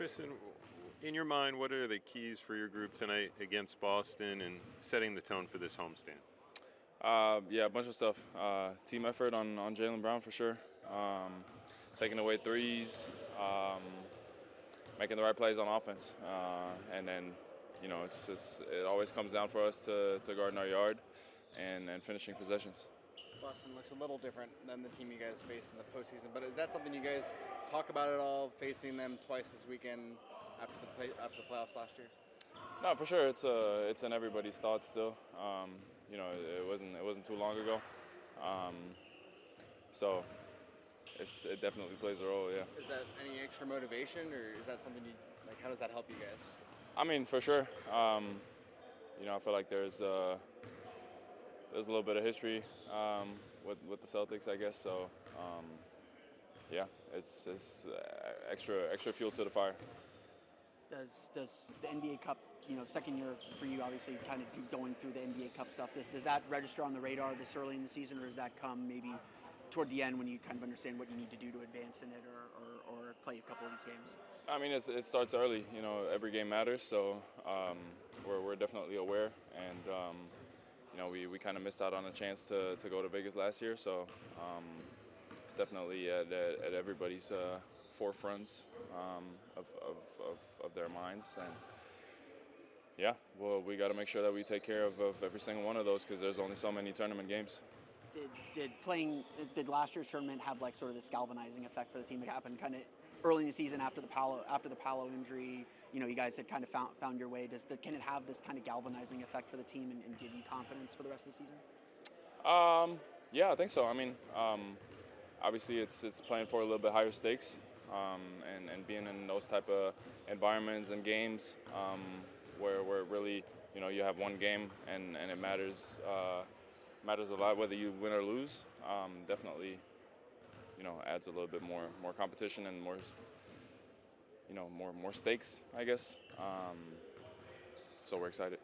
Tristan, in your mind, what are the keys for your group tonight against Boston and setting the tone for this homestand? Yeah, a bunch of stuff. Team effort on Jaylen Brown for sure. Taking away threes, making the right plays on offense, and then it always comes down for us to guard our yard and finishing possessions. Boston looks a little different than the team you guys faced in the postseason, but is that something you guys talk about at all, facing them twice this weekend after the playoffs last year? No, for sure. It's in everybody's thoughts still. It wasn't too long ago, so it definitely plays a role. Yeah. Is that any extra motivation, or is that something you like? How does that help you guys? I mean, for sure. I feel like there's a little bit of history with the Celtics, I guess. So, yeah, it's extra fuel to the fire. Does the NBA Cup, second year for you, obviously, kind of going through the NBA Cup stuff, does that register on the radar this early in the season, or does that come maybe toward the end when you kind of understand what you need to do to advance in it or play a couple of these games? I mean, it starts early. Every game matters, so we're definitely aware, and we kind of missed out on a chance to go to Vegas last year, so it's definitely at everybody's forefronts of their minds, and yeah, well, we got to make sure that we take care of every single one of those because there's only so many tournament games. Did last year's tournament have like sort of this galvanizing effect for the team? It happened kind of early in the season after the Paolo injury. You guys had kind of found your way. Can it have this kind of galvanizing effect for the team and give you confidence for the rest of the season? Yeah, I think so. I mean, obviously it's playing for a little bit higher stakes, and being in those type of environments and games where really you have one game and it matters a lot whether you win or lose. Definitely adds a little bit more competition and more stakes, I guess. So we're excited.